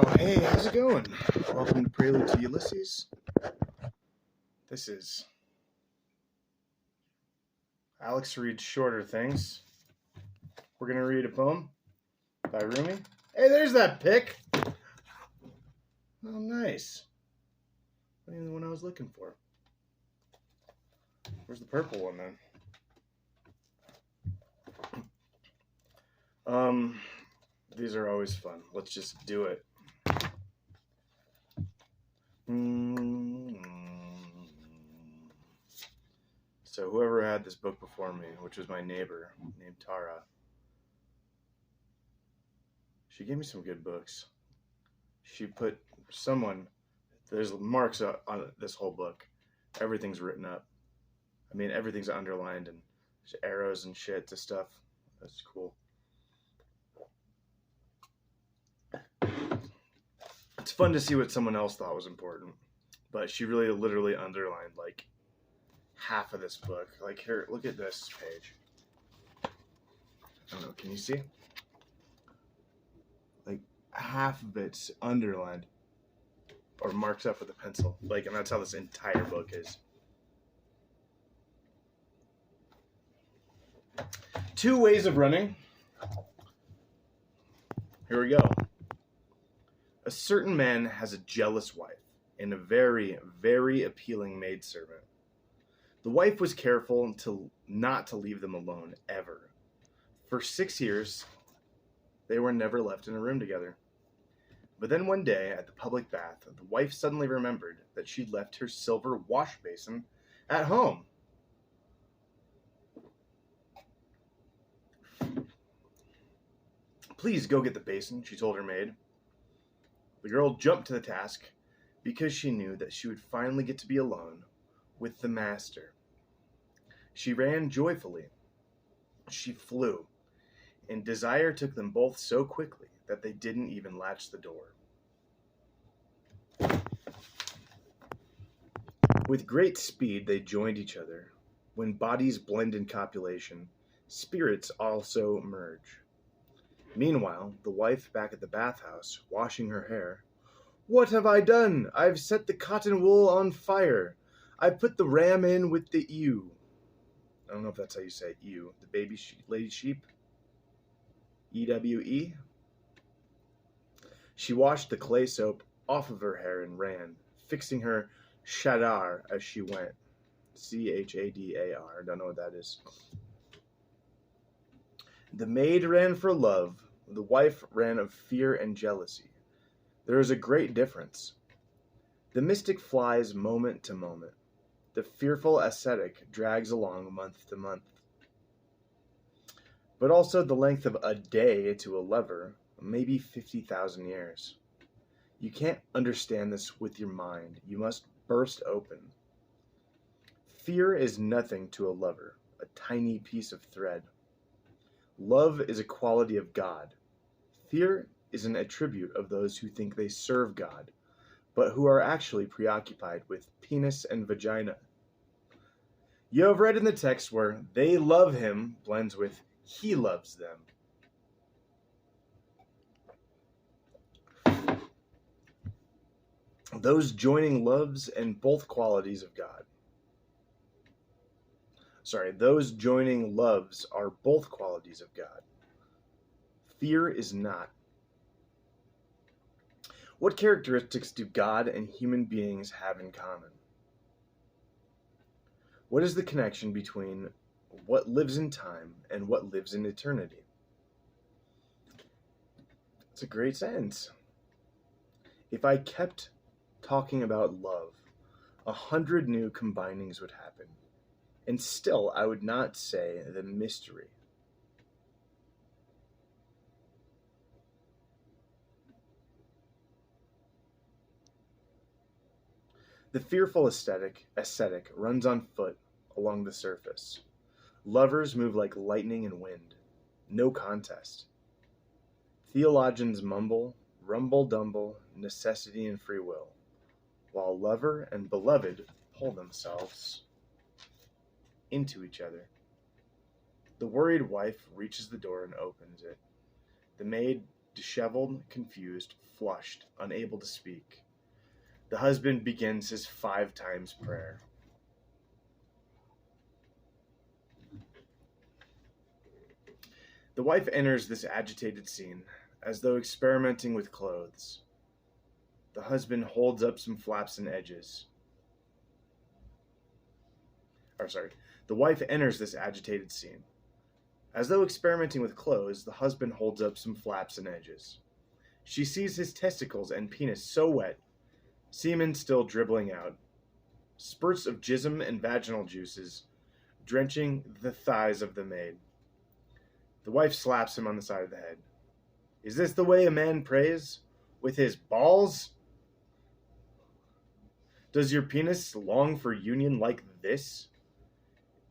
Hey, how's it going? Welcome to Prelude to Ulysses. This is Alex reads shorter things. We're going to read a poem by Rumi. Hey, there's that pic. Oh, nice. Not even the one I was looking for. Where's the purple one then? These are always fun. Let's just do it. So whoever had this book before me, which was my neighbor named Tara, she gave me some good books. She put there's marks on this whole book. Everything's written up. I mean, everything's underlined and there's arrows and shit to stuff. That's cool. It's fun to see what someone else thought was important. But she really literally underlined like half of this book. Like here, look at this page. I don't know, can you see? Like half of it's underlined or marked up with a pencil. Like, and that's how this entire book is. 2 ways of running. Here we go. A certain man has a jealous wife and a very, very appealing maidservant. The wife was careful not to leave them alone, ever. For 6 years, they were never left in a room together. But then one day, at the public bath, the wife suddenly remembered that she'd left her silver wash basin at home. Please go get the basin, she told her maid. The girl jumped to the task because she knew that she would finally get to be alone with the master. She ran joyfully. She flew, and desire took them both so quickly that they didn't even latch the door. With great speed they joined each other. When bodies blend in copulation, spirits also merge. Meanwhile, the wife back at the bathhouse, washing her hair. What have I done? I've set the cotton wool on fire. I've put the ram in with the ewe. I don't know if that's how you say ewe. The baby lady sheep. EWE. She washed the clay soap off of her hair and ran, fixing her chadar as she went. CHADAR. Don't know what that is. The maid ran for love. The wife ran of fear and jealousy. There is a great difference. The mystic flies moment to moment. The fearful ascetic drags along month to month. But also the length of a day to a lover may be 50,000 years. You can't understand this with your mind. You must burst open. Fear is nothing to a lover, a tiny piece of thread. Love is a quality of God. Fear is an attribute of those who think they serve God, but who are actually preoccupied with penis and vagina. You have read in the text where they love him blends with he loves them. Those joining loves and both qualities of God. Those joining loves are both qualities of God. Fear is not. What characteristics do God and human beings have in common? What is the connection between what lives in time and what lives in eternity? It's a great sentence. If I kept talking about love, 100 new combinings would happen. And still, I would not say the mystery. The fearful ascetic runs on foot along the surface. Lovers move like lightning and wind. No contest. Theologians mumble, rumble-dumble, necessity and free will, while lover and beloved pull themselves into each other. The worried wife reaches the door and opens it. The maid disheveled, confused, flushed, unable to speak. The husband begins his 5 times prayer. The wife enters this agitated scene, as though experimenting with clothes. The husband holds up some flaps and edges. The wife enters this agitated scene. As though experimenting with clothes, the husband holds up some flaps and edges. She sees his testicles and penis so wet, semen still dribbling out, spurts of jism and vaginal juices drenching the thighs of the maid. The wife slaps him on the side of the head. Is this the way a man prays? With his balls? Does your penis long for union like this?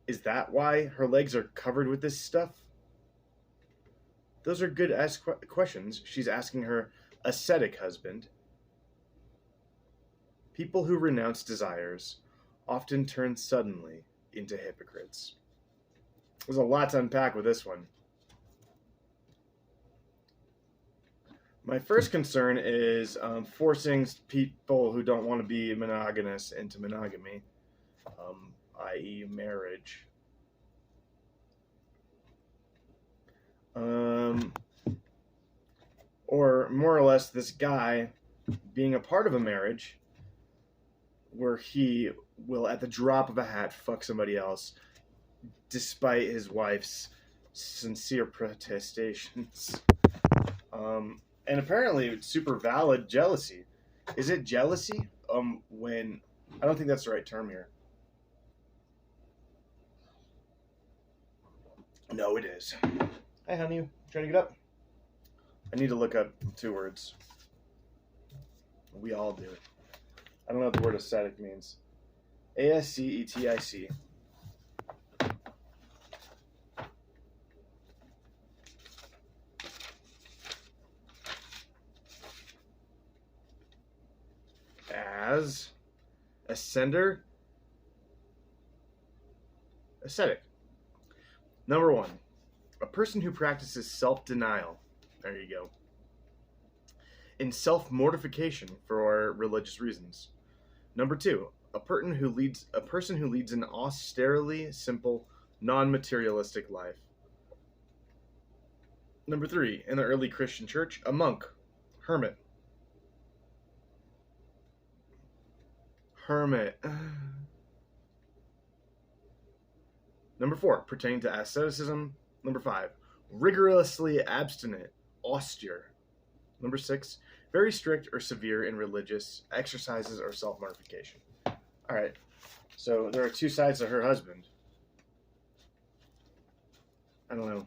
Is that why her legs are covered with this stuff? Those are good questions she's asking her ascetic husband. People who renounce desires often turn suddenly into hypocrites. There's a lot to unpack with this one. My first concern is forcing people who don't want to be monogamous into monogamy, i.e. marriage. Or more or less this guy being a part of a marriage where he will, at the drop of a hat, fuck somebody else, despite his wife's sincere protestations. And apparently it's super valid jealousy. Is it jealousy? When I don't think that's the right term here. No, it is. Hey, honey, you trying to get up? I need to look up 2 words. We all do. I don't know what the word ascetic means. ASCETIC. As ascender, ascetic. Number 1, a person who practices self-denial. There you go. In self-mortification for religious reasons. Number 2, a person who leads an austerely simple, non-materialistic life. Number 3, in the early Christian church, a monk, hermit. Number 4, pertaining to asceticism. Number 5, rigorously abstinent, austere. Number 6, very strict or severe in religious exercises or self-mortification. All right, so there are 2 sides to her husband. I don't know.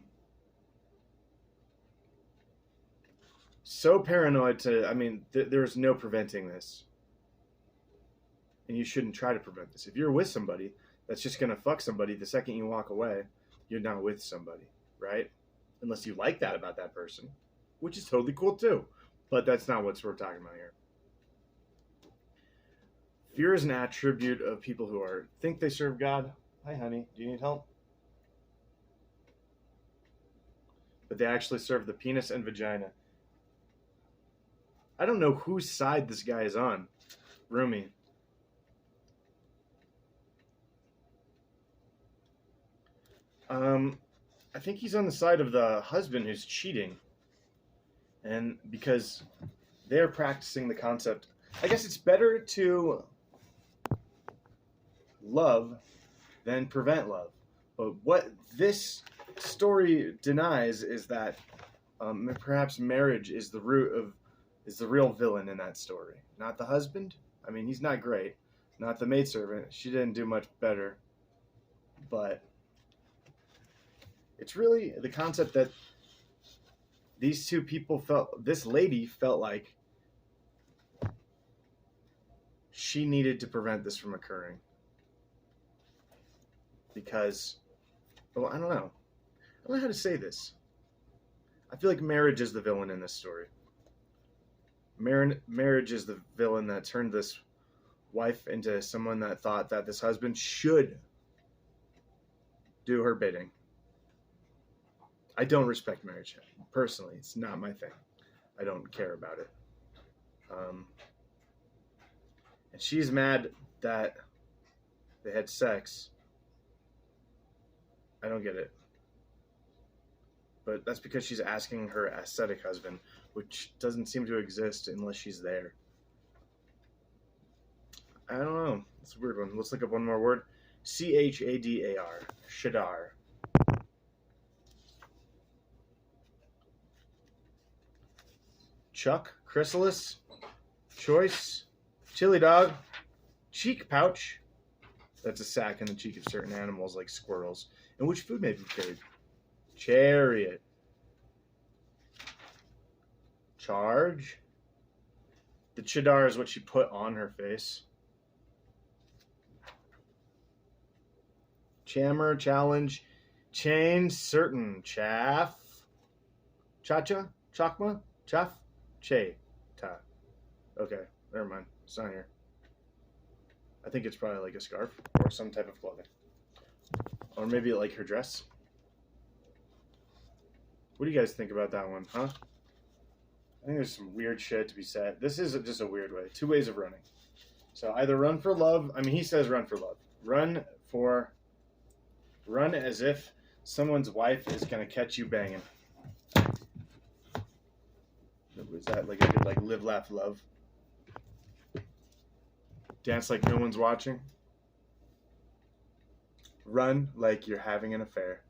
So paranoid there's no preventing this. And you shouldn't try to prevent this. If you're with somebody that's just going to fuck somebody the second you walk away, you're not with somebody, right? Unless you like that about that person, which is totally cool too. But that's not what we're talking about here. Fear is an attribute of people who think they serve God. Hi, honey. Do you need help? But they actually serve the penis and vagina. I don't know whose side this guy is on. Rumi. I think he's on the side of the husband who's cheating. And because they're practicing the concept, I guess it's better to love than prevent love. But what this story denies is that perhaps marriage is the real villain in that story. Not the husband. I mean, he's not great. Not the maidservant. She didn't do much better. But it's really the concept that these 2 people this lady felt like she needed to prevent this from occurring. Because, well, I don't know how to say this. I feel like marriage is the villain in this story. Marriage is the villain that turned this wife into someone that thought that this husband should do her bidding. I don't respect marriage. Personally, it's not my thing. I don't care about it. And she's mad that they had sex. I don't get it. But that's because she's asking her aesthetic husband, which doesn't seem to exist unless she's there. I don't know. It's a weird one. Let's look up one more word. Chadar. Shadar. Chuck. Chrysalis. Choice. Chili dog. Cheek pouch. That's a sack in the cheek of certain animals like squirrels. In which food may be carried? Chariot. Charge. The chadar is what she put on her face. Chammer, challenge, chain, certain, chaff, cha-cha, chakma, chaff, che, ta. Okay, never mind. It's not here. I think it's probably like a scarf or some type of clothing. Or maybe like her dress. What do you guys think about that one, huh? I think there's some weird shit to be said. This is just a weird way. 2 ways of running. So either run for love. I mean, he says run for love. Run as if someone's wife is going to catch you banging. Was that like a good like live, laugh, love? Dance like no one's watching. Run like you're having an affair.